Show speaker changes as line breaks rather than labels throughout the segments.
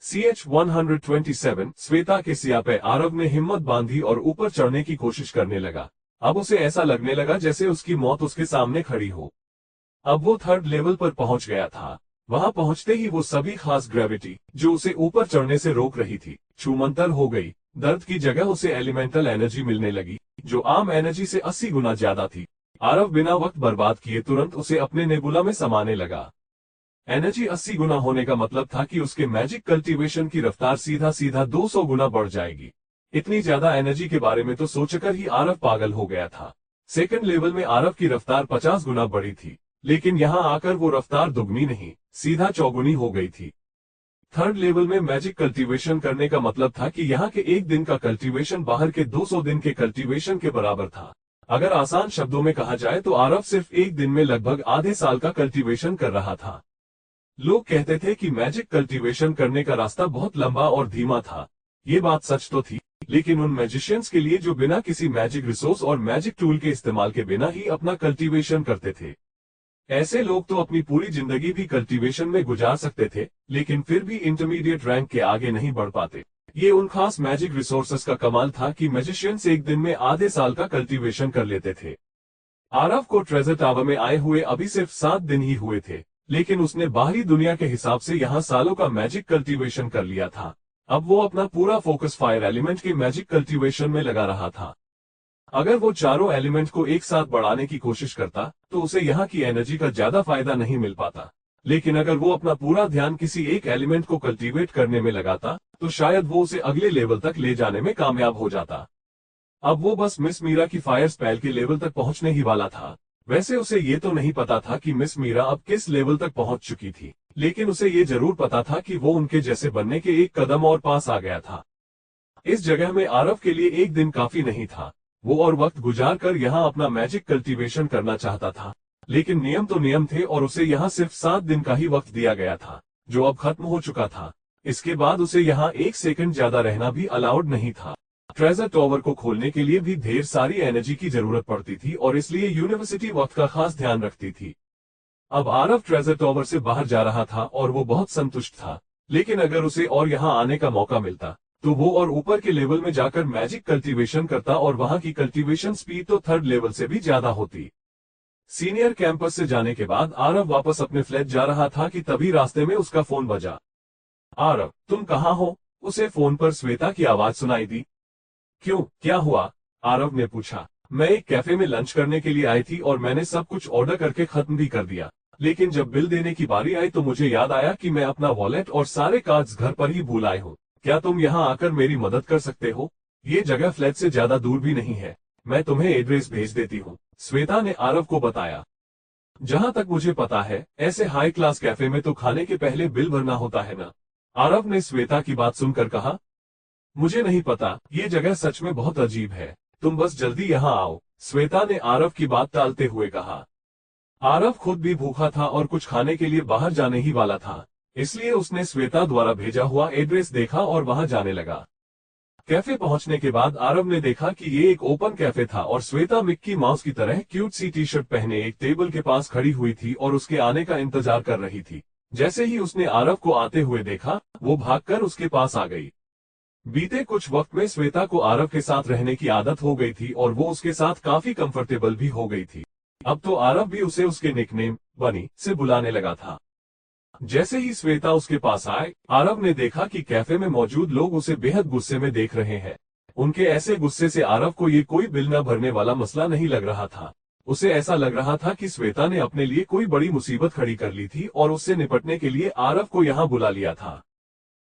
CH-127 Shweta के सिया पे आरव ने हिम्मत बांधी और ऊपर चढ़ने की कोशिश करने लगा। अब उसे ऐसा लगने लगा जैसे उसकी मौत उसके सामने खड़ी हो। अब वो थर्ड लेवल पर पहुंच गया था। वहां पहुंचते ही वो सभी खास ग्रेविटी जो उसे ऊपर चढ़ने से रोक रही थी छूमंतर हो गई। दर्द की जगह उसे एलिमेंटल एनर्जी मिलने लगी जो आम एनर्जी से 80 गुना ज्यादा थी। आरव बिना वक्त बर्बाद किए तुरंत उसे अपने नेबुला में समाने लगा। एनर्जी 80 गुना होने का मतलब था कि उसके मैजिक कल्टीवेशन की रफ्तार सीधा सीधा 200 गुना बढ़ जाएगी। इतनी ज्यादा एनर्जी के बारे में तो सोचकर ही आरव पागल हो गया था। सेकंड लेवल में आरव की रफ्तार 50 गुना बढ़ी थी, लेकिन यहां आकर वो रफ्तार दुगनी नहीं सीधा चौगुनी हो गई थी। थर्ड लेवल में मैजिक कल्टीवेशन करने का मतलब था कि यहाँ के एक दिन का कल्टीवेशन बाहर के 200 दिन के कल्टीवेशन के बराबर था। अगर आसान शब्दों में कहा जाए तो आरव सिर्फ एक दिन में लगभग आधे साल का कल्टीवेशन कर रहा था। लोग कहते थे कि मैजिक कल्टीवेशन करने का रास्ता बहुत लंबा और धीमा था। ये बात सच तो थी, लेकिन उन मैजिशियंस के लिए जो बिना किसी मैजिक रिसोर्स और मैजिक टूल के इस्तेमाल के बिना ही अपना कल्टीवेशन करते थे। ऐसे लोग तो अपनी पूरी जिंदगी भी कल्टीवेशन में गुजार सकते थे, लेकिन फिर भी इंटरमीडिएट रैंक के आगे नहीं बढ़ पाते। ये उन खास मैजिक रिसोर्सेस का कमाल था कि मैजिशियंस एक दिन में आधे साल का कल्टीवेशन कर लेते थे। आरव को ट्रेजर टावर में आए हुए अभी सिर्फ 7 दिन ही हुए थे, लेकिन उसने बाहरी दुनिया के हिसाब से यहाँ सालों का मैजिक कल्टीवेशन कर लिया था। अब वो अपना पूरा फोकस फायर एलिमेंट के मैजिक कल्टीवेशन में लगा रहा था। अगर वो चारों एलिमेंट को एक साथ बढ़ाने की कोशिश करता तो उसे यहाँ की एनर्जी का ज्यादा फायदा नहीं मिल पाता, लेकिन अगर वो अपना पूरा ध्यान किसी एक एलिमेंट को कल्टीवेट करने में लगाता तो शायद वो उसे अगले लेवल तक ले जाने में कामयाब हो जाता। अब वो बस मिस मीरा की फायर स्पेल के लेवल तक पहुंचने ही वाला था। वैसे उसे ये तो नहीं पता था कि मिस मीरा अब किस लेवल तक पहुंच चुकी थी, लेकिन उसे ये जरूर पता था कि वो उनके जैसे बनने के एक कदम और पास आ गया था। इस जगह में आरव के लिए एक दिन काफी नहीं था। वो और वक्त गुजार कर यहाँ अपना मैजिक कल्टीवेशन करना चाहता था, लेकिन नियम तो नियम थे और उसे यहाँ सिर्फ 7 दिन का ही वक्त दिया गया था, जो अब खत्म हो चुका था। इसके बाद उसे यहाँ 1 सेकंड ज्यादा रहना भी अलाउड नहीं था। ट्रेजर टॉवर को खोलने के लिए भी ढेर सारी एनर्जी की जरूरत पड़ती थी और इसलिए यूनिवर्सिटी वक्त का खास ध्यान रखती थी। अब आरव ट्रेजर टॉवर से बाहर जा रहा था और वो बहुत संतुष्ट था, लेकिन अगर उसे और यहाँ आने का मौका मिलता तो वो और ऊपर के लेवल में जाकर मैजिक कल्टीवेशन करता और वहां की कल्टीवेशन स्पीड तो थर्ड लेवल से भी ज्यादा होती। सीनियर कैंपस से जाने के बाद आरव वापस अपने फ्लैट जा रहा था कि तभी रास्ते में उसका फोन बजा। आरव, तुम कहाँ हो? उसे फोन पर श्वेता की आवाज सुनाई दी। क्यों, क्या हुआ? आरव ने पूछा। मैं एक कैफे में लंच करने के लिए आई थी और मैंने सब कुछ ऑर्डर करके खत्म भी कर दिया, लेकिन जब बिल देने की बारी आई तो मुझे याद आया कि मैं अपना वॉलेट और सारे कार्ड्स घर पर ही भूल आई हूँ। क्या तुम यहाँ आकर मेरी मदद कर सकते हो? ये जगह फ्लैट से ज्यादा दूर भी नहीं है, मैं तुम्हें एड्रेस भेज देती हूँ, श्वेता ने आरव को बताया। जहां तक मुझे पता है ऐसे हाई क्लास कैफे में तो खाने के पहले बिल भरना होता है ना? आरव ने श्वेता की बात सुनकर कहा। मुझे नहीं पता, ये जगह सच में बहुत अजीब है, तुम बस जल्दी यहाँ आओ, श्वेता ने आरव की बात टालते हुए कहा। आरव खुद भी भूखा था और कुछ खाने के लिए बाहर जाने ही वाला था, इसलिए उसने श्वेता द्वारा भेजा हुआ एड्रेस देखा और वहां जाने लगा। कैफे पहुंचने के बाद आरव ने देखा कि ये एक ओपन कैफे था और श्वेता मिक्की माउस की तरह क्यूट सी टी शर्ट पहने एक टेबल के पास खड़ी हुई थी और उसके आने का इंतजार कर रही थी। जैसे ही उसने आरव को आते हुए देखा, वो भागकर उसके पास आ गई। बीते कुछ वक्त में श्वेता को आरव के साथ रहने की आदत हो गई थी और वो उसके साथ काफी कंफर्टेबल भी हो गई थी। अब तो आरव भी उसे उसके निकनेम बनी से बुलाने लगा था। जैसे ही श्वेता उसके पास आए, आरव ने देखा कि कैफे में मौजूद लोग उसे बेहद गुस्से में देख रहे हैं। उनके ऐसे गुस्से से आरव को ये कोई बिल न भरने वाला मसला नहीं लग रहा था। उसे ऐसा लग रहा था कि श्वेता ने अपने लिए कोई बड़ी मुसीबत खड़ी कर ली थी और उससे निपटने के लिए आरव को यहाँ बुला लिया था।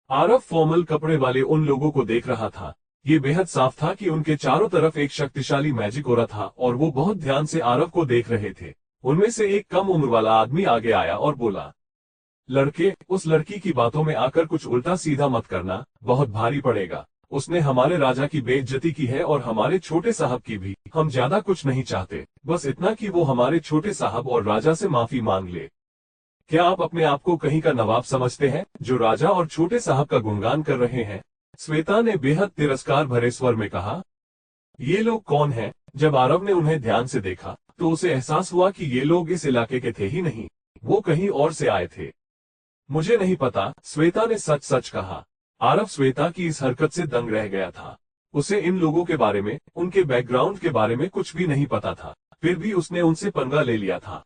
आरव फॉर्मल कपड़े वाले उन लोगों को देख रहा था। ये बेहद साफ था कि उनके चारों तरफ एक शक्तिशाली मैजिक ऑरा था और वो बहुत ध्यान से आरव को देख रहे थे। उनमें से एक कम उम्र वाला आदमी आगे आया और बोला, लड़के, उस लड़की की बातों में आकर कुछ उल्टा सीधा मत करना, बहुत भारी पड़ेगा। उसने हमारे राजा की बेइज्जती की है और हमारे छोटे साहब की भी। हम ज्यादा कुछ नहीं चाहते, बस इतना कि वो हमारे छोटे साहब और राजा से माफी मांग ले। क्या आप अपने आप को कहीं का नवाब समझते हैं जो राजा और छोटे साहब का गुणगान कर रहे हैं? श्वेता ने बेहद तिरस्कार भरे स्वर में कहा। ये लोग कौन हैं? जब आरव ने उन्हें ध्यान से देखा तो उसे एहसास हुआ कि ये लोग इस इलाके के थे ही नहीं, वो कहीं और से आए थे। मुझे नहीं पता, श्वेता ने सच सच कहा। आरव श्वेता की इस हरकत से दंग रह गया था। उसे इन लोगों के बारे में, उनके बैकग्राउंड के बारे में कुछ भी नहीं पता था, फिर भी उसने उनसे पंगा ले लिया था।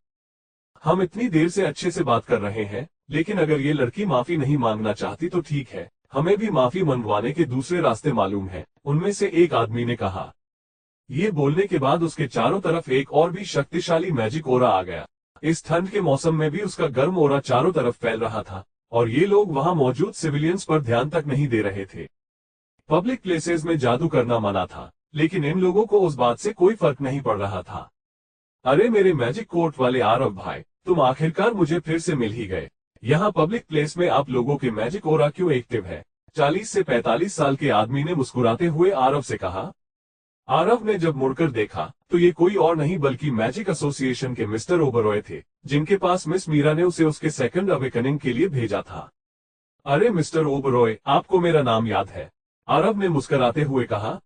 हम इतनी देर से अच्छे से बात कर रहे हैं, लेकिन अगर ये लड़की माफी नहीं मांगना चाहती तो ठीक है, हमें भी माफी मनवाने के दूसरे रास्ते मालूम है, उनमें से एक आदमी ने कहा। ये बोलने के बाद उसके चारों तरफ एक और भी शक्तिशाली मैजिक ओरा आ गया। इस ठंड के मौसम में भी उसका गर्म ओरा चारों तरफ फैल रहा था, और ये लोग वहां मौजूद सिविलियंस पर ध्यान तक नहीं दे रहे थे। पब्लिक प्लेसेस में जादू करना मना था, लेकिन इन लोगों को उस बात से कोई फर्क नहीं पड़ रहा था। अरे मेरे मैजिक कोट वाले आरव भाई, तुम आखिरकार मुझे फिर से मिल ही गए। यहाँ पब्लिक प्लेस में आप लोगों के मैजिक ओरा क्यों एक्टिव है? 40 से 45 साल के आदमी ने मुस्कुराते हुए आरव से कहा। आरव ने जब मुड़कर देखा तो ये कोई और नहीं बल्कि मैजिक एसोसिएशन के मिस्टर ओबरॉय थे, जिनके पास मिस मीरा ने उसे उसके सेकंड अवेकनिंग के लिए भेजा था। अरे मिस्टर ओबरॉय, आपको मेरा नाम याद है? आरव ने मुस्कुराते हुए कहा।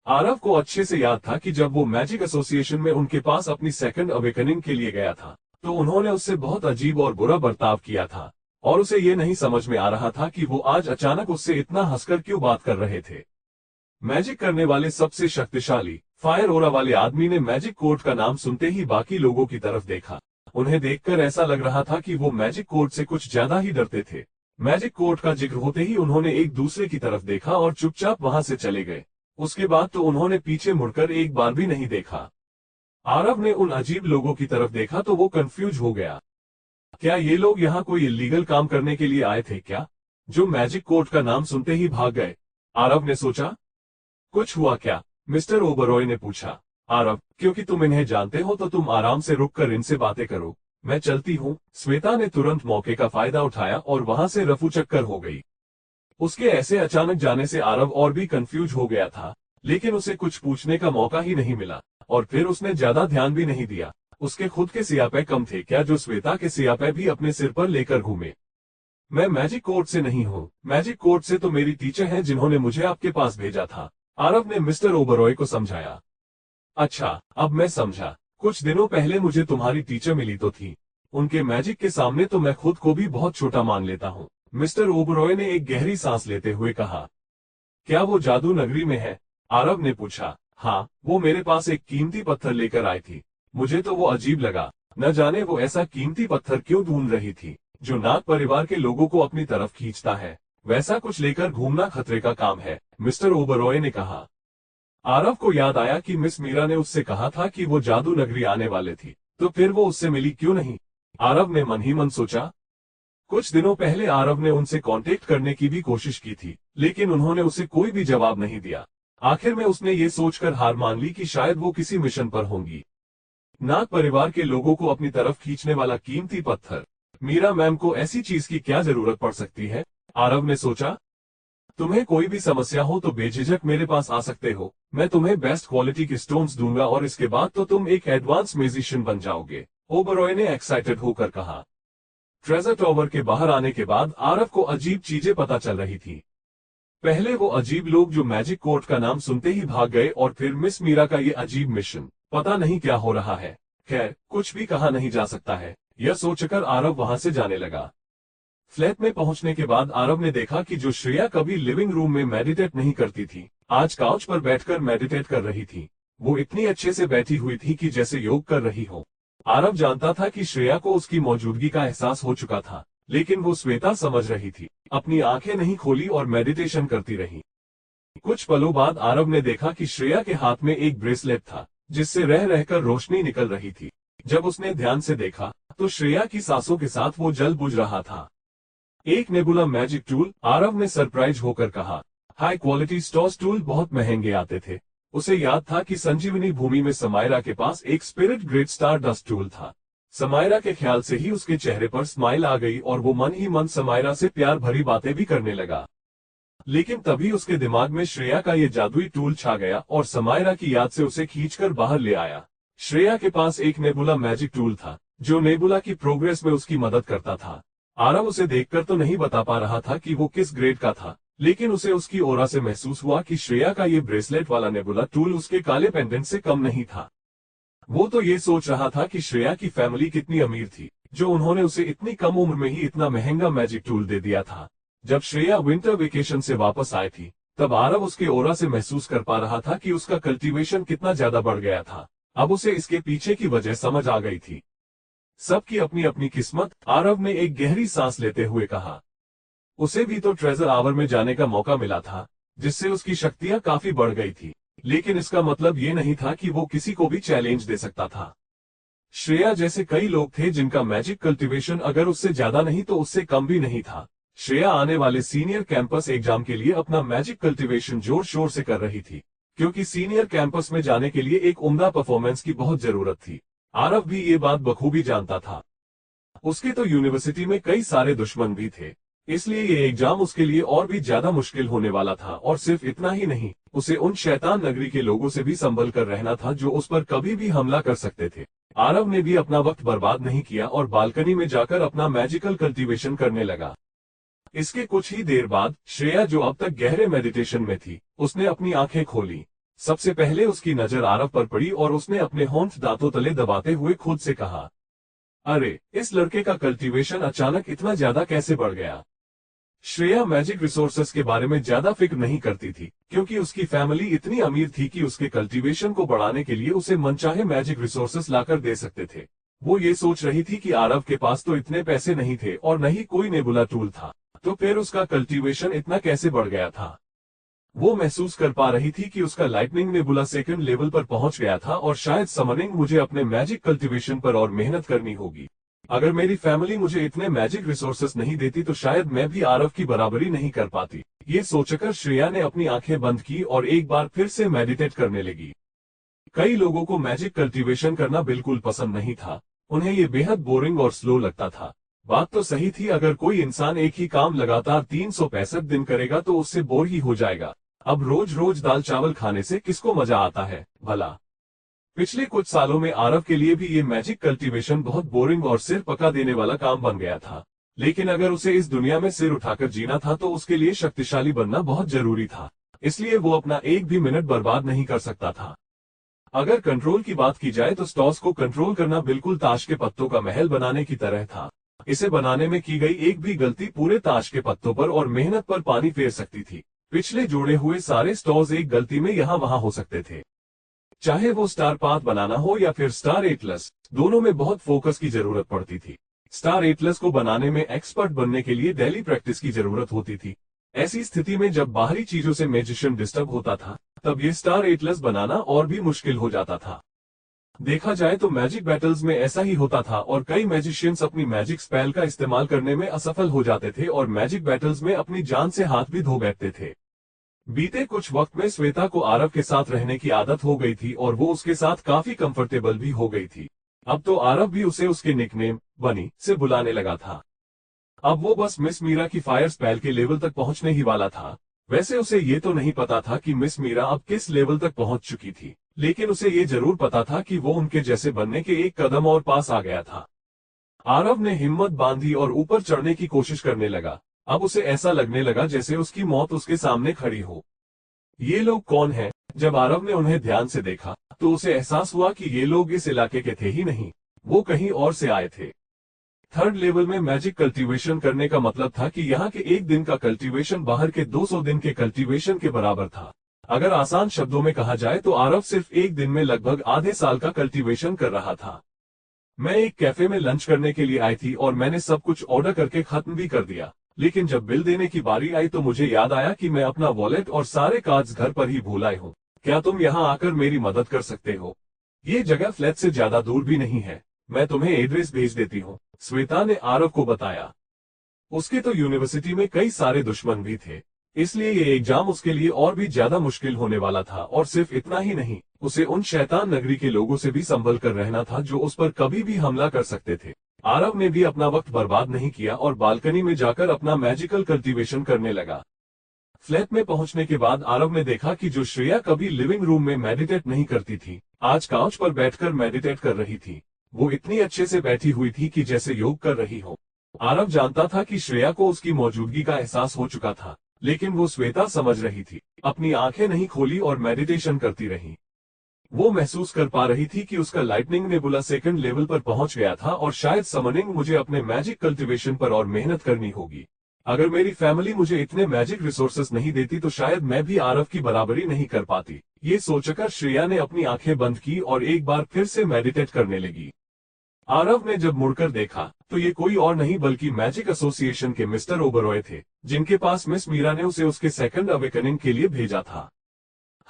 आरव को अच्छे से याद था कि जब वो मैजिक एसोसिएशन में उनके पास अपनी सेकंड अवेकनिंग के लिए गया था तो उन्होंने उससे बहुत अजीब और बुरा बर्ताव किया था, और उसे ये नहीं समझ में आ रहा था कि वो आज अचानक उससे इतना हंसकर क्यों बात कर रहे थे। मैजिक करने वाले सबसे शक्तिशाली फायर ओरा वाले आदमी ने मैजिक कोर्ट का नाम सुनते ही बाकी लोगों की तरफ देखा। उन्हें देखकर ऐसा लग रहा था कि वो मैजिक कोर्ट से कुछ ज्यादा ही डरते थे। मैजिक कोर्ट का जिक्र होते ही उन्होंने एक दूसरे की तरफ देखा और चुपचाप वहां से चले गए। उसके बाद तो उन्होंने पीछे मुड़कर एक बार भी नहीं देखा। आरव ने उन अजीब लोगों की तरफ देखा तो वो कंफ्यूज हो गया। क्या ये लोग यहाँ कोई इलीगल काम करने के लिए आए थे क्या, जो मैजिक कोर्ट का नाम सुनते ही भाग गए? आरव ने सोचा। कुछ हुआ क्या? मिस्टर ओबरॉय ने पूछा। आरव, क्योंकि तुम इन्हें जानते हो तो तुम आराम से रुककर इनसे बातें करो, मैं चलती हूँ। श्वेता ने तुरंत मौके का फायदा उठाया और वहां से रफू चक्कर हो गई। उसके ऐसे अचानक जाने से आरव और भी कंफ्यूज हो गया था, लेकिन उसे कुछ पूछने का मौका ही नहीं मिला, और फिर उसने ज्यादा ध्यान भी नहीं दिया। उसके खुद के सियापे कम थे क्या जो श्वेता के सियापे भी अपने सिर पर लेकर घूमे? मैं मैजिक कोर्ट से नहीं हूँ, मैजिक कोर्ट से तो मेरी टीचर हैं जिन्होंने मुझे आपके पास भेजा था, आरव ने मिस्टर ओबरॉय को समझाया। अच्छा, अब मैं समझा। कुछ दिनों पहले मुझे तुम्हारी टीचर मिली तो थी। उनके मैजिक के सामने तो मैं खुद को भी बहुत छोटा मान लेता हूँ। मिस्टर ओबरॉय ने एक गहरी सांस लेते हुए कहा। क्या वो जादू नगरी में है? आरव ने पूछा। हाँ, वो मेरे पास एक कीमती पत्थर लेकर आई थी। मुझे तो वो अजीब लगा, न जाने वो ऐसा कीमती पत्थर क्यों ढूंढ रही थी जो नाग परिवार के लोगों को अपनी तरफ खींचता है। वैसा कुछ लेकर घूमना खतरे का काम है, मिस्टर ओबरॉय ने कहा। आरव को याद आया कि मिस मीरा ने उससे कहा था कि वो जादू नगरी आने वाले थी, तो फिर वो उससे मिली क्यों नहीं? आरव ने मन ही मन सोचा। कुछ दिनों पहले आरव ने उनसे कांटेक्ट करने की भी कोशिश की थी, लेकिन उन्होंने उसे कोई भी जवाब नहीं दिया। आखिर में उसने ये सोचकर हार मान ली कि शायद वो किसी मिशन पर होंगी। नाग परिवार के लोगों को अपनी तरफ खींचने वाला कीमती पत्थर, मीरा मैम को ऐसी चीज की क्या जरूरत पड़ सकती है? आरव ने सोचा। तुम्हें कोई भी समस्या हो तो बेझिझक मेरे पास आ सकते हो, मैं तुम्हें बेस्ट क्वालिटी के स्टोन्स दूंगा और इसके बाद तो तुम एक एडवांस म्यूजिशियन बन जाओगे, ओबरॉय ने एक्साइटेड होकर कहा। ट्रेजर टॉवर के बाहर आने के बाद आरव को अजीब चीजें पता चल रही थी। पहले वो अजीब लोग जो मैजिक कोर्ट का नाम सुनते ही भाग गए, और फिर मिस मीरा का ये अजीब मिशन, पता नहीं क्या हो रहा है। खैर, कुछ भी कहा नहीं जा सकता है, यह सोचकर आरव वहां से जाने लगा। फ्लैट में पहुंचने के बाद आरव ने देखा कि जो श्रेया कभी लिविंग रूम में मेडिटेट नहीं करती थी, आज काउच पर बैठकर मेडिटेट कर रही थी। वो इतनी अच्छे से बैठी हुई थी कि जैसे योग कर रही हो। आरव जानता था कि श्रेया को उसकी मौजूदगी का एहसास हो चुका था, लेकिन वो श्वेता समझ रही थी। अपनी आंखें नहीं खोली और मेडिटेशन करती रही। कुछ पलों बाद आरव ने देखा कि श्रेया के हाथ में एक ब्रेसलेट था, जिससे रह रहकर रोशनी निकल रही थी। जब उसने ध्यान से देखा तो श्रेया की सांसों के साथ वो जल बुझ रहा था। एक नेबुला मैजिक टूल, आरव ने सरप्राइज होकर कहा। हाई क्वालिटी स्टॉस टूल बहुत महंगे आते थे। उसे याद था कि संजीवनी भूमि में समायरा के पास एक spirit great star dust tool था। समायरा के ख्याल से ही उसके चेहरे पर स्माइल आ गई और वो मन ही मन समायरा से प्यार भरी बातें भी करने लगा। लेकिन तभी उसके दिमाग में श्रेया का ये जादुई टूल छा गया और समायरा की याद से उसे खींचकर बाहर ले आया। श्रेया के पास एक नेबुला मैजिक टूल था, जो नेबुला की प्रोग्रेस में उसकी मदद करता था। आरव उसे देखकर तो नहीं बता पा रहा था कि वो किस ग्रेड का था, लेकिन उसे उसकी ओरा से महसूस हुआ कि श्रेया का ये ब्रेसलेट वाला नेबुला टूल उसके काले पेंडेंट से कम नहीं था। वो तो ये सोच रहा था कि श्रेया की फैमिली कितनी अमीर थी, जो उन्होंने उसे इतनी कम उम्र में ही इतना महंगा मैजिक टूल दे दिया था। जब श्रेया विंटर वेकेशन से वापस आई थी, तब आरव उसके ओरा से महसूस कर पा रहा था कि उसका कल्टीवेशन कितना ज्यादा बढ़ गया था। अब उसे इसके पीछे की वजह समझ आ गई थी। सबकी अपनी अपनी किस्मत, आरव ने एक गहरी सांस लेते हुए कहा। उसे भी तो ट्रेजर आवर में जाने का मौका मिला था, जिससे उसकी शक्तियां काफी बढ़ गई थी, लेकिन इसका मतलब ये नहीं था कि वो किसी को भी चैलेंज दे सकता था। श्रेया जैसे कई लोग थे जिनका मैजिक कल्टीवेशन अगर उससे ज्यादा नहीं तो उससे कम भी नहीं था। श्रेया आने वाले सीनियर कैंपस एग्जाम के लिए अपना मैजिक कल्टीवेशन जोर शोर से कर रही थी, क्योंकि सीनियर कैंपस में जाने के लिए एक उम्दा परफॉर्मेंस की बहुत जरूरत थी। आरव भी ये बात बखूबी जानता था। उसके तो यूनिवर्सिटी में कई सारे दुश्मन भी थे, इसलिए ये एग्जाम उसके लिए और भी ज्यादा मुश्किल होने वाला था। और सिर्फ इतना ही नहीं, उसे उन शैतान नगरी के लोगों से भी संभल कर रहना था जो उस पर कभी भी हमला कर सकते थे। आरव ने भी अपना वक्त बर्बाद नहीं किया और बालकनी में जाकर अपना मैजिकल कल्टीवेशन करने लगा। इसके कुछ ही देर बाद श्रेया, जो अब तक गहरे मेडिटेशन में थी, उसने अपनी आंखें खोली। सबसे पहले उसकी नजर आरव पर पड़ी और उसने अपने होंठ दांतों तले दबाते हुए खुद से कहा, अरे, इस लड़के का कल्टीवेशन अचानक इतना ज्यादा कैसे बढ़ गया। श्रेया मैजिक रिसोर्सेस के बारे में ज्यादा फिक्र नहीं करती थी, क्योंकि उसकी फैमिली इतनी अमीर थी कि उसके कल्टीवेशन को बढ़ाने के लिए उसे मनचाहे मैजिक रिसोर्सेस लाकर दे सकते थे। वो ये सोच रही थी कि आरव के पास तो इतने पैसे नहीं थे और न ही कोई नेबुला टूल था, तो फिर उसका कल्टीवेशन इतना कैसे बढ़ गया था। वो महसूस कर पा रही थी कि उसका लाइटनिंग नेबुला सेकंड लेवल पर पहुंच गया था और शायद समनिंग मुझे अपने मैजिक कल्टीवेशन पर और मेहनत करनी होगी। अगर मेरी फैमिली मुझे इतने मैजिक रिसोर्सेस नहीं देती तो शायद मैं भी आरव की बराबरी नहीं कर पाती। ये सोचकर श्रेया ने अपनी आंखें बंद की और एक बार फिर से मेडिटेट करने लगी। कई लोगों को मैजिक कल्टीवेशन करना बिल्कुल पसंद नहीं था, उन्हें ये बेहद बोरिंग और स्लो लगता था। बात तो सही थी, अगर कोई इंसान एक ही काम लगातार 365 दिन करेगा तो उससे बोर ही हो जाएगा। अब रोज रोज दाल चावल खाने से किसको मजा आता है भला। पिछले कुछ सालों में आरव के लिए भी ये मैजिक कल्टीवेशन बहुत बोरिंग और सिर पका देने वाला काम बन गया था। लेकिन अगर उसे इस दुनिया में सिर उठाकर जीना था तो उसके लिए शक्तिशाली बनना बहुत जरूरी था, इसलिए वो अपना एक भी मिनट बर्बाद नहीं कर सकता था। अगर कंट्रोल की बात की जाए तो स्टॉस को कंट्रोल करना बिल्कुल ताश के पत्तों का महल बनाने की तरह था। इसे बनाने में की गई एक भी गलती पूरे ताश के पत्तों पर और मेहनत पर पानी फेर सकती थी। पिछले जोड़े हुए सारे स्टॉर्स एक गलती में यहाँ वहां हो सकते थे। चाहे वो स्टार पाथ बनाना हो या फिर स्टार एटलस, दोनों में बहुत फोकस की जरूरत पड़ती थी। स्टार एटलस को बनाने में एक्सपर्ट बनने के लिए डेली प्रैक्टिस की जरूरत होती थी। ऐसी स्थिति में जब बाहरी चीजों से मैजिशियन डिस्टर्ब होता था, तब ये स्टार एटलस बनाना और भी मुश्किल हो जाता था। देखा जाए तो मैजिक बैटल्स में ऐसा ही होता था और कई मैजिशियंस अपनी मैजिक स्पेल का इस्तेमाल करने में असफल हो जाते थे और मैजिक बैटल्स में अपनी जान से हाथ भी धो बैठते थे। बीते कुछ वक्त में श्वेता को आरव के साथ रहने की आदत हो गई थी और वो उसके साथ काफी कंफर्टेबल भी हो गई थी। अब तो आरव भी उसे उसके निकनेम बनी से बुलाने लगा था। अब वो बस मिस मीरा की फायर स्पेल के लेवल तक पहुंचने ही वाला था। वैसे उसे ये तो नहीं पता था कि मिस मीरा अब किस लेवल तक पहुंच चुकी थी, लेकिन उसे ये जरूर पता था कि वो उनके जैसे बनने के एक कदम और पास आ गया था। आरव ने हिम्मत बांधी और ऊपर चढ़ने की कोशिश करने लगा। अब उसे ऐसा लगने लगा जैसे उसकी मौत उसके सामने खड़ी हो। ये लोग कौन हैं? जब आरव ने उन्हें ध्यान से देखा तो उसे एहसास हुआ कि ये लोग इस इलाके के थे ही नहीं, वो कहीं और से आए थे। थर्ड लेवल में मैजिक कल्टीवेशन करने का मतलब था कि यहाँ के एक दिन का कल्टीवेशन बाहर के 200 दिन के कल्टीवेशन के बराबर था। अगर आसान शब्दों में कहा जाए तो आरव सिर्फ एक दिन में लगभग आधे साल का कल्टीवेशन कर रहा था। मैं एक कैफे में लंच करने के लिए आई थी और मैंने सब कुछ ऑर्डर करके खत्म भी कर दिया, लेकिन जब बिल देने की बारी आई तो मुझे याद आया कि मैं अपना वॉलेट और सारे कार्ड्स घर पर ही भूल आई हूँ। क्या तुम यहाँ आकर मेरी मदद कर सकते हो? ये जगह फ्लैट से ज्यादा दूर भी नहीं है, मैं तुम्हें एड्रेस भेज देती हूँ, श्वेता ने आरव को बताया। उसके तो यूनिवर्सिटी में कई सारे दुश्मन भी थे, इसलिए ये एग्जाम उसके लिए और भी ज्यादा मुश्किल होने वाला था। और सिर्फ इतना ही नहीं, उसे उन शैतान नगरी के लोगों से भी संभल कर रहना था जो उस पर कभी भी हमला कर सकते थे। आरव ने भी अपना वक्त बर्बाद नहीं किया और बालकनी में जाकर अपना मैजिकल कल्टीवेशन करने लगा। फ्लैट में पहुंचने के बाद आरव ने देखा कि जो श्रेया कभी लिविंग रूम में मेडिटेट नहीं करती थी, आज काउच पर बैठकर मेडिटेट कर रही थी। वो इतनी अच्छे से बैठी हुई थी कि जैसे योग कर रही हो। आरव जानता था कि श्रेया को उसकी मौजूदगी का एहसास हो चुका था, लेकिन वो श्वेता समझ रही थी। अपनी आंखें नहीं खोली और मेडिटेशन करती रही। वो महसूस कर पा रही थी कि उसका लाइटनिंग नेबुला सेकंड लेवल पर पहुंच गया था और शायद समनिंग मुझे अपने मैजिक कल्टीवेशन पर और मेहनत करनी होगी। अगर मेरी फैमिली मुझे इतने मैजिक रिसोर्सेस नहीं देती तो शायद मैं भी आरव की बराबरी नहीं कर पाती। ये सोचकर श्रेया ने अपनी आंखें बंद की और एक बार फिर से मेडिटेट करने लगी। आरव ने जब मुड़कर देखा तो ये कोई और नहीं बल्कि मैजिक एसोसिएशन के मिस्टर ओबरॉय थे, जिनके पास मिस मीरा ने उसे उसके सेकंड अवेकनिंग के लिए भेजा था।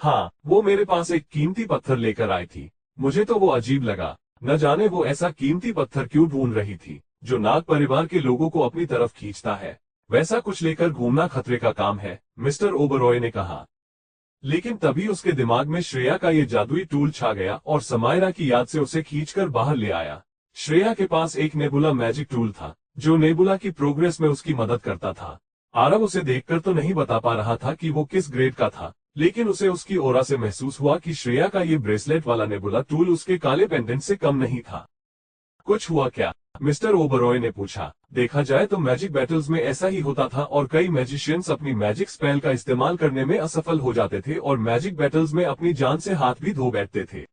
हाँ, वो मेरे पास एक कीमती पत्थर लेकर आई थी। मुझे तो वो अजीब लगा, न जाने वो ऐसा कीमती पत्थर क्यों ढूंढ रही थी जो नाग परिवार के लोगों को अपनी तरफ खींचता है। वैसा कुछ लेकर घूमना खतरे का काम है, मिस्टर ओबरॉय ने कहा। लेकिन तभी उसके दिमाग में श्रेया का ये जादुई टूल छा गया और समायरा की याद से उसे खींचकर बाहर ले आया। श्रेया के पास एक नेबुला मैजिक टूल था जो नेबुला की प्रोग्रेस में उसकी मदद करता था। आरव उसे देखकर तो नहीं बता पा रहा था कि वो किस ग्रेड का था, लेकिन उसे उसकी ओरा से महसूस हुआ कि श्रेया का ये ब्रेसलेट वाला नेबुला टूल उसके काले पेंडेंट से कम नहीं था। कुछ हुआ क्या? मिस्टर ओबरॉय ने पूछा। देखा जाए तो मैजिक बैटल्स में ऐसा ही होता था और कई मैजिशियंस अपनी मैजिक स्पेल का इस्तेमाल करने में असफल हो जाते थे और मैजिक बैटल्स में अपनी जान से हाथ भी धो बैठते थे।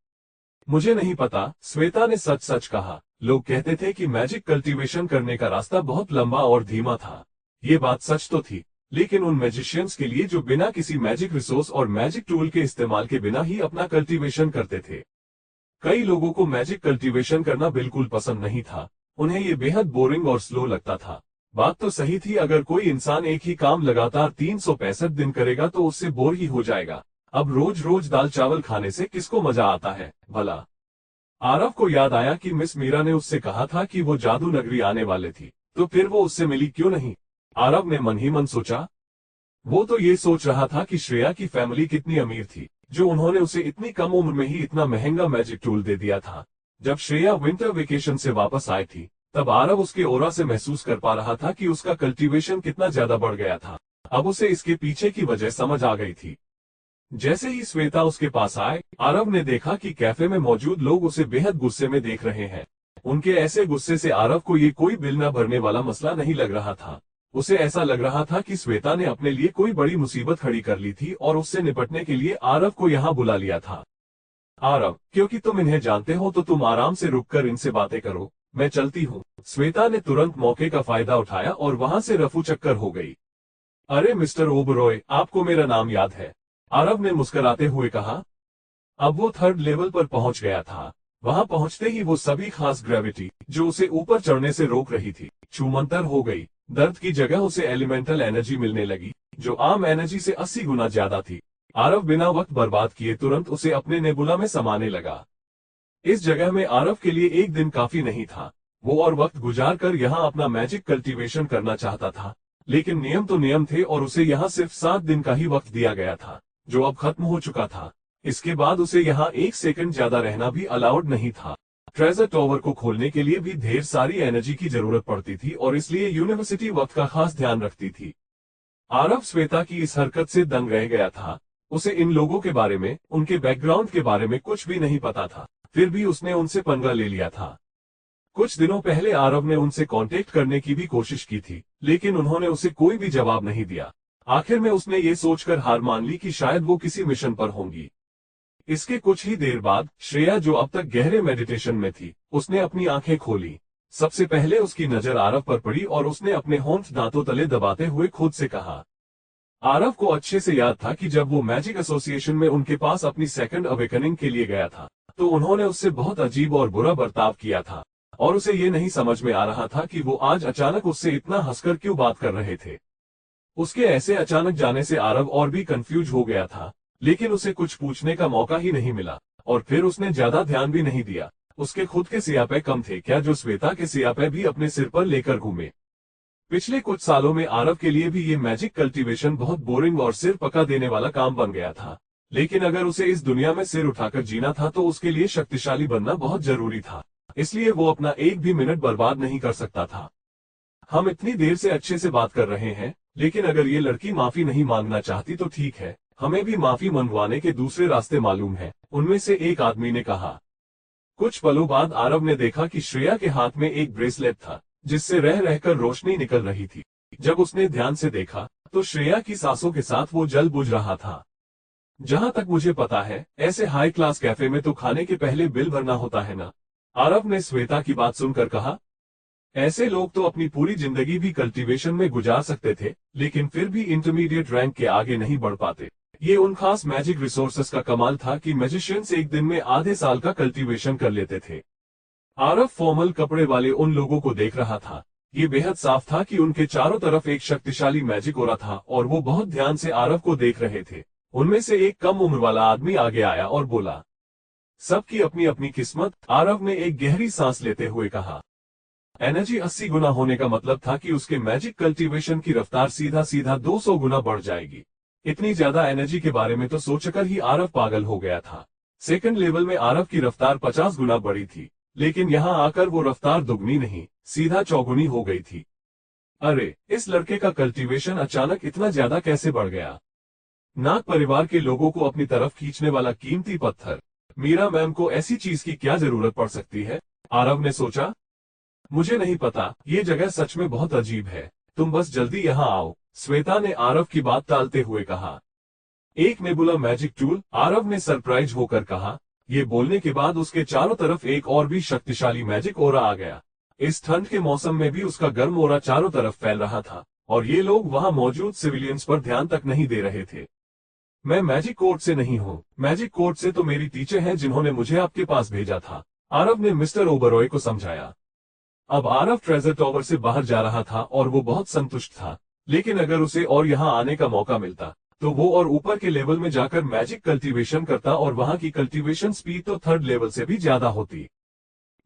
मुझे नहीं पता, श्वेता ने सच सच कहा। लोग कहते थे कि मैजिक कल्टीवेशन करने का रास्ता बहुत लंबा और धीमा था। ये बात सच तो थी, लेकिन उन मैजिशियंस के लिए जो बिना किसी मैजिक रिसोर्स और मैजिक टूल के इस्तेमाल के बिना ही अपना कल्टीवेशन करते थे। कई लोगों को मैजिक कल्टीवेशन करना बिल्कुल पसंद नहीं था, उन्हें ये बेहद बोरिंग और स्लो लगता था। बात तो सही थी, अगर कोई इंसान एक ही काम लगातार 365 दिन करेगा तो उससे बोर ही हो जाएगा। अब रोज रोज दाल चावल खाने से किसको मजा आता है भला? आरव को याद आया कि मिस मीरा ने उससे कहा था कि वो जादू नगरी आने वाले थी, तो फिर वो उससे मिली क्यों नहीं? आरव ने मन ही मन सोचा। वो तो ये सोच रहा था कि श्रेया की फैमिली कितनी अमीर थी जो उन्होंने उसे इतनी कम उम्र में ही इतना महंगा मैजिक टूल दे दिया था। जब श्रेया विंटर वेकेशन से वापस आई थी तब आरव उसके ओरा से महसूस कर पा रहा था कि उसका कल्टीवेशन कितना ज्यादा बढ़ गया था। अब उसे इसके पीछे की वजह समझ आ गई थी। जैसे ही श्वेता उसके पास आए, आरव ने देखा कि कैफे में मौजूद लोग उसे बेहद गुस्से में देख रहे हैं। उनके ऐसे गुस्से से आरव को ये कोई बिल न भरने वाला मसला नहीं लग रहा था। उसे ऐसा लग रहा था कि श्वेता ने अपने लिए कोई बड़ी मुसीबत खड़ी कर ली थी और उससे निपटने के लिए आरव को यहाँ बुला लिया था। आरव, क्योंकि तुम इन्हें जानते हो तो तुम आराम से रुककर इनसे बातें करो, मैं चलती हूँ। श्वेता ने तुरंत मौके का फायदा उठाया और वहां से रफू चक्कर हो गई। अरे मिस्टर ओबरॉय, आपको मेरा नाम याद है? आरव ने मुस्कुराते हुए कहा। अब वो थर्ड लेवल पर पहुंच गया था। वहां पहुंचते ही वो सभी खास ग्रेविटी जो उसे ऊपर चढ़ने से रोक रही थी छूमंतर हो गई। दर्द की जगह उसे एलिमेंटल एनर्जी मिलने लगी जो आम एनर्जी से 80 गुना ज्यादा थी। आरव बिना वक्त बर्बाद किए तुरंत उसे अपने नेबुला में समाने लगा। इस जगह में आरव के लिए एक दिन काफी नहीं था। वो और वक्त गुजार कर यहाँ अपना मैजिक कल्टीवेशन करना चाहता था, लेकिन नियम तो नियम थे और उसे यहाँ सिर्फ 7 दिन का ही वक्त दिया गया था जो अब खत्म हो चुका था। इसके बाद उसे यहाँ 1 सेकंड ज्यादा रहना भी अलाउड नहीं था। ट्रेजर टॉवर को खोलने के लिए भी ढेर सारी एनर्जी की जरूरत पड़ती थी और इसलिए यूनिवर्सिटी वक्त का खास ध्यान रखती थी। आरव श्वेता की इस हरकत से दंग रह गया था। उसे इन लोगों के बारे में, उनके बैकग्राउंड के बारे में कुछ भी नहीं पता था, फिर भी उसने उनसे पंगा ले लिया था। कुछ दिनों पहले आरव ने उनसे कांटेक्ट करने की भी कोशिश की थी, लेकिन उन्होंने उसे कोई भी जवाब नहीं दिया। आखिर में उसने ये सोचकर हार मान ली कि शायद वो किसी मिशन पर होंगी। इसके कुछ ही देर बाद श्रेया, जो अब तक गहरे मेडिटेशन में थी, उसने अपनी आंखें खोली। सबसे पहले उसकी नजर आरव पर पड़ी और उसने अपने होंठ दांतों तले दबाते हुए खुद से कहा। आरव को अच्छे से याद था कि जब वो मैजिक एसोसिएशन में उनके पास अपनी सेकंड अवेकनिंग के लिए गया था तो उन्होंने उससे बहुत अजीब और बुरा बर्ताव किया था और उसे ये नहीं समझ में आ रहा था कि वो आज अचानक उससे इतना हंसकर क्यों बात कर रहे थे। उसके ऐसे अचानक जाने से आरव और भी कंफ्यूज हो गया था, लेकिन उसे कुछ पूछने का मौका ही नहीं मिला और फिर उसने ज्यादा ध्यान भी नहीं दिया। उसके खुद के सियापे कम थे क्या जो श्वेता के सियापे भी अपने सिर पर लेकर घूमे। पिछले कुछ सालों में आरव के लिए भी ये मैजिक कल्टीवेशन बहुत बोरिंग और सिर पका देने वाला काम बन गया था, लेकिन अगर उसे इस दुनिया में सिर उठाकर जीना था तो उसके लिए शक्तिशाली बनना बहुत जरूरी था, इसलिए वो अपना एक भी मिनट बर्बाद नहीं कर सकता था। हम इतनी देर से अच्छे से बात कर रहे हैं, लेकिन अगर ये लड़की माफी नहीं मांगना चाहती तो ठीक है, हमें भी माफी मनवाने के दूसरे रास्ते मालूम है, उनमें से एक आदमी ने कहा। कुछ पलों बाद आरव ने देखा कि श्रेया के हाथ में एक ब्रेसलेट था जिससे रह रहकर रोशनी निकल रही थी। जब उसने ध्यान से देखा तो श्रेया की सांसों के साथ वो जल बुझ रहा था। जहां तक मुझे पता है, ऐसे हाई क्लास कैफे में तो खाने के पहले बिल भरना होता है ना। आरव ने श्वेता की बात सुनकर कहा। ऐसे लोग तो अपनी पूरी जिंदगी भी कल्टीवेशन में गुजार सकते थे, लेकिन फिर भी इंटरमीडिएट रैंक के आगे नहीं बढ़ पाते। ये उन खास मैजिक रिसोर्सेस का कमाल था कि मैजिशियंस एक दिन में आधे साल का कल्टीवेशन कर लेते थे। आरव फॉर्मल कपड़े वाले उन लोगों को देख रहा था। ये बेहद साफ था कि उनके चारों तरफ एक शक्तिशाली मैजिक हो रहा था और वो बहुत ध्यान से आरव को देख रहे थे। उनमें से एक कम उम्र वाला आदमी आगे आया और बोला, सबकी अपनी अपनी किस्मत। आरव ने एक गहरी सांस लेते हुए कहा। एनर्जी 80 गुना होने का मतलब था कि उसके मैजिक कल्टीवेशन की रफ्तार सीधा सीधा 200 गुना बढ़ जाएगी। इतनी ज्यादा एनर्जी के बारे में तो सोचकर ही आरव पागल हो गया था। सेकंड लेवल में आरव की रफ्तार 50 गुना बढ़ी थी, लेकिन यहां आकर वो रफ्तार दुगनी नहीं, सीधा चौगुनी हो गई थी। अरे, इस लड़के का कल्टीवेशन अचानक इतना ज्यादा कैसे बढ़ गया? नाग परिवार के लोगों को अपनी तरफ खींचने वाला कीमती पत्थर। मीरा मैम को ऐसी चीज की क्या जरूरत पड़ सकती है? आरव ने सोचा। मुझे नहीं पता, ये जगह सच में बहुत अजीब है। तुम बस जल्दी यहाँ आओ, श्वेता ने आरव की बात टालते हुए कहा। एक नेबुला मैजिक टूल? आरव ने सरप्राइज होकर कहा। ये बोलने के बाद उसके चारों तरफ एक और भी शक्तिशाली मैजिक ओरा आ गया। इस ठंड के मौसम में भी उसका गर्म ओरा चारों तरफ फैल रहा था, और ये लोग वहां मौजूद सिविलियंस पर ध्यान तक नहीं दे रहे थे। मैं मैजिक कोर्ट से नहीं हूँ। मैजिक कोर्ट से तो मेरी टीचर हैं जिन्होंने मुझे आपके पास भेजा था, आरव ने मिस्टर ओबरॉय को समझाया। अब आरव ट्रेजर टॉवर से बाहर जा रहा था और वो बहुत संतुष्ट था, लेकिन अगर उसे और यहाँ आने का मौका मिलता तो वो और ऊपर के लेवल में जाकर मैजिक कल्टीवेशन करता, और वहां की कल्टीवेशन स्पीड तो थर्ड लेवल से भी ज्यादा होती।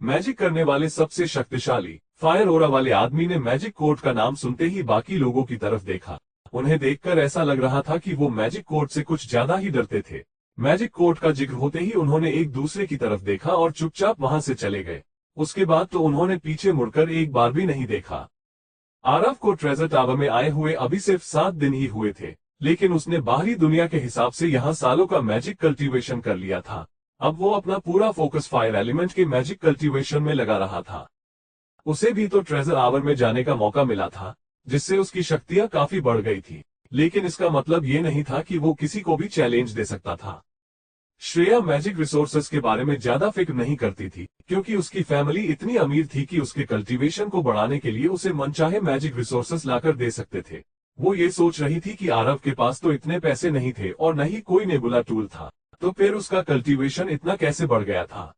मैजिक करने वाले सबसे शक्तिशाली फायर ओरा वाले आदमी ने मैजिक कोर्ट का नाम सुनते ही बाकी लोगों की तरफ देखा। उन्हें देखकर ऐसा लग रहा था कि वो मैजिक कोर्ट से कुछ ज्यादा ही डरते थे। मैजिक कोर्ट का जिक्र होते ही उन्होंने एक दूसरे की तरफ देखा और चुपचाप वहां से चले गए। उसके बाद तो उन्होंने पीछे मुड़कर एक बार भी नहीं देखा। आरव को ट्रेजर टावर में आए हुए अभी सिर्फ 7 दिन ही हुए थे, लेकिन उसने बाहरी दुनिया के हिसाब से यहाँ सालों का मैजिक कल्टीवेशन कर लिया था। अब वो अपना पूरा फोकस फायर एलिमेंट के मैजिक कल्टीवेशन में लगा रहा था। उसे भी तो ट्रेजर आवर में जाने का मौका मिला था, जिससे उसकी शक्तियां काफी बढ़ गई थी, लेकिन इसका मतलब ये नहीं था कि वो किसी को भी चैलेंज दे सकता था। श्रेया मैजिक रिसोर्सेज के बारे में ज्यादा फिक्र नहीं करती थी, क्योंकि उसकी फैमिली इतनी अमीर थी कि उसके कल्टीवेशन को बढ़ाने के लिए उसे मनचाहे मैजिक रिसोर्सेज लाकर दे सकते थे। वो ये सोच रही थी कि आरव के पास तो इतने पैसे नहीं थे और न ही कोई नेबुला टूल था, तो फिर उसका कल्टीवेशन इतना कैसे बढ़ गया था।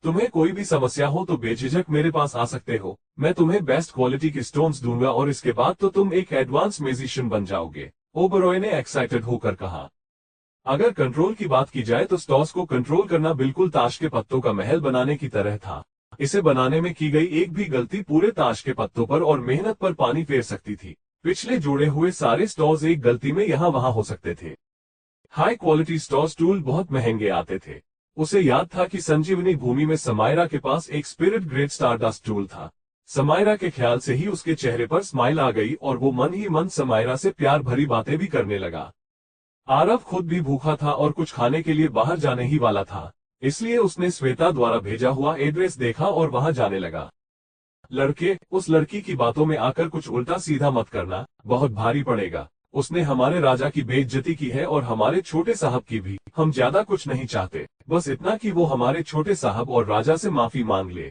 तुम्हें कोई भी समस्या हो तो बेझिझक मेरे पास आ सकते हो। मैं तुम्हें बेस्ट क्वालिटी के स्टोन्स दूंगा और इसके बाद तो तुम एक एडवांस म्यूजिशियन बन जाओगे, ओबरॉय ने एक्साइटेड होकर कहा। अगर कंट्रोल की बात की जाए तो स्टॉस को कंट्रोल करना बिल्कुल ताश के पत्तों का महल बनाने की तरह था। इसे बनाने में की गई एक भी गलती पूरे ताश के पत्तों पर और मेहनत पर पानी फेर सकती थी। पिछले जोड़े हुए सारे स्टॉस एक गलती में यहाँ वहां हो सकते थे। हाई क्वालिटी स्टॉस टूल बहुत महंगे आते थे। उसे याद था कि संजीवनी भूमि में समायरा के पास एक स्पिरिट ग्रेट स्टारडस्ट टूल था। समायरा के ख्याल से ही उसके चेहरे पर स्माइल आ गई और वो मन ही मन समायरा से प्यार भरी बातें भी करने लगा। आरव खुद भी भूखा था और कुछ खाने के लिए बाहर जाने ही वाला था, इसलिए उसने श्वेता द्वारा भेजा हुआ एड्रेस देखा और वहां जाने लगा। लड़के, उस लड़की की बातों में आकर कुछ उल्टा सीधा मत करना, बहुत भारी पड़ेगा। उसने हमारे राजा की बेइज्जती की है और हमारे छोटे साहब की भी। हम ज्यादा कुछ नहीं चाहते, बस इतना कि वो हमारे छोटे साहब और राजा से माफी मांग ले।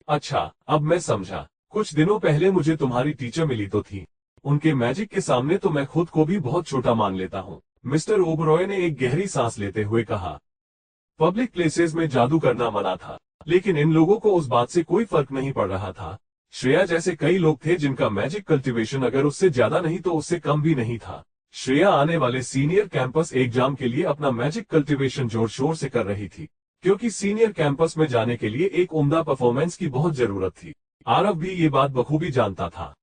अच्छा, अब मैं समझा। कुछ दिनों पहले मुझे तुम्हारी टीचर मिली तो थी। उनके मैजिक के सामने तो मैं खुद को भी बहुत छोटा मान लेता हूँ, मिस्टर ओबरॉय ने एक गहरी सांस लेते हुए कहा। पब्लिक प्लेसेस में जादू करना मना था, लेकिन इन लोगों को उस बात से कोई फर्क नहीं पड़ रहा था। श्रेया जैसे कई लोग थे जिनका मैजिक कल्टीवेशन अगर उससे ज्यादा नहीं तो उससे कम भी नहीं था। श्रेया आने वाले सीनियर कैंपस एग्जाम के लिए अपना मैजिक कल्टीवेशन जोर शोर से कर रही थी, क्योंकि सीनियर कैंपस में जाने के लिए एक उम्दा परफॉर्मेंस की बहुत जरूरत थी। आरव भी ये बात बखूबी जानता था।